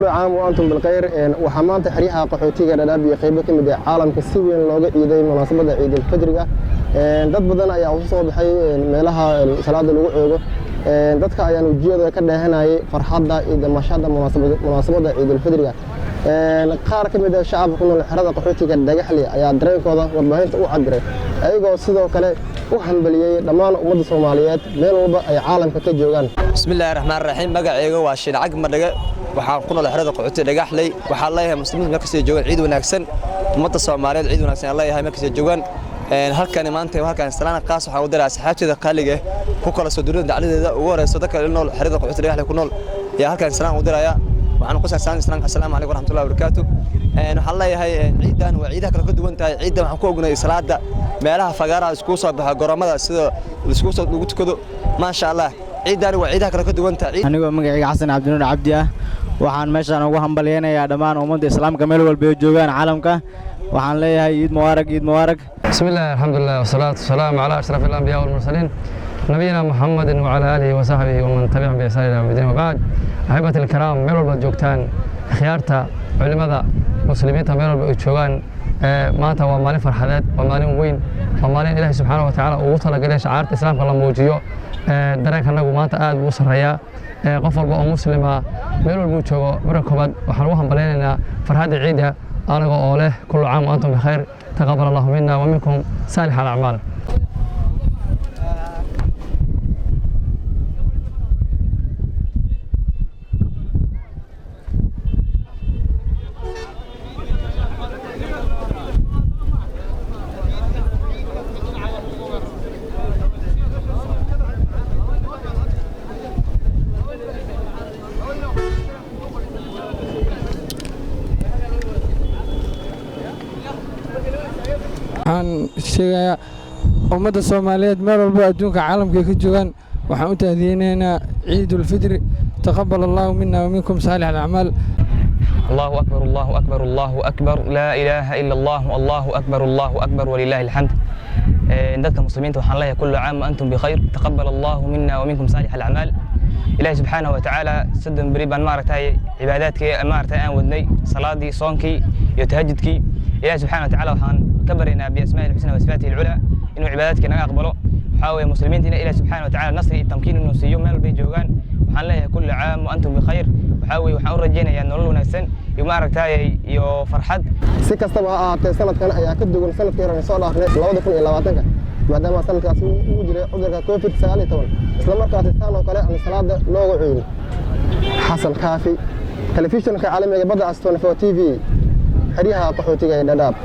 عام وأنتم بالخير waxaa maanta xiriyaha qaxootiga dhadhaab iyo qaybo kamid ah caalamka si weyn looga ciiday munaasabada Ciid al-Fidriga dad badan ayaa u soo baxay meelaha salaada lagu oogo dadka ayaan wajiyada ka dheehanayay farxadda iyo damashada munaasabada Ciid al-Fidriga qaar kamid ah shacabka ku nool xerada qaxootiga Dhagaxley ayaa dareenkooda warbaahinta u cabiray ayagoo sidoo kale u hambaliyay dhammaan ummadda Soomaaliyeed meel walba ay caalamka ka joogaan bismillaahir rahmaanir rahiim magacayga waa Shincag Madhaga waxaan ku nool xerada qaxootiga Dhagaxley waxaan leeyahay muslimiinta markasta joogan ciid wanaagsan ummadda Soomaaliyeed ciid wanaagsan aan leeyahay markasta joogan halkan maanta halkan salaana qaas waxa uu diray asxaabtida qaaliga ku kala soo duulada dacladeeda ugu horeyso dadka nool xerada qaxootiga Dhagaxley ku nool yaa halkan salaam u diraya waxaan ku saabsan assalaamu alaykum warahmatullahi wabarakatuh waxaan leeyahay ciidan waa ciidaha kala duwan tahay ciidan waxaan ku ognahay salaada meelaha fagaaraha isku soo baxa garoomada sida isku soo ugu tukado ma sha Allah ciidan waa ciidaha kala duwan tahay anigoo magacayga Xasan Cabdinuur Cabdi ah waxaan meeshaan ugu hambalyeeynaa dhammaan ummadda islaamka meel walba ay joogaan caalamka waxaan leeyahay ciid mubarak bismillaah alxamdulillah wasalaatu wasalaamu ala ashrafil anbiyaa wal mursaliin nabiyina muhammadin wa ala alihi wa sahbihi wa man tabi'ahum bi ihsan ila yawm الدين وبعد ahibatul kiram meel walba joogtaan khiyaarta culimada muslimiinta meel walba ay joogaan maanta waa maalin farxadeed waa maalin weyn waa maalin Ilaahay subhanahu wa ta'ala ugu talagalay shacaarta islaamka la muujiyo dareenkanagu maanta aad buu sareeyaa qof walba oo muslima meel walba uu joogo marka koobaad waxaan ugu hambaleynaynaa farxadda ciida anaga oo leh kullu caam wa antum bikhair taqabbal Allahu minna wa minkum salih al-a'mal waxaan sheegayaa ummadda Soomaaliyeed meel walba adduunka caalamka ka joogan waxaan u tahdiyeenaa Ciid al-Fidr taqabbal Allahu minna wa minkum salih al-a'mal Allahu akbar Allahu akbar Allahu akbar la ilaha illa Allah Allahu akbar walillahi alhamd dadka muslimiinta waxaan leeyahay kullu caam wa antum bikhair taqabbal Allahu minna wa minkum salih al-a'mal Ilaahay subhanahu wa ta'ala sadan bari baan maartay cibaadaadkii maartay aan wadnay salaadii soonkii iyo tahajjudkii Ilaahay subhanahu wa ta'ala waxaan كبرنا بأسماء الحسنى وصفاته العلى إنه عباداتك نقبله حاول مسلمين إلى سبحانه وتعالى نصر التمكين إنه سيوم مال بيجوجان وحن له كل عام وأنتم بخير وحاول رجينا يعني نقول لنا سن يوم أركتاي يو فرحد سكستبها سنة كان أي أكيد يقول سنة كيران صار آخر لا وده كل إلا واتنك بعد ما سنة كاسو وجري عذرك كوفيد سالي تون إسلام كات الثاني وقال عن الصلاة لو عين حسن كافي تلفزيون كعالمي بدأ أستون في تي في حريها قحوتي جاي داب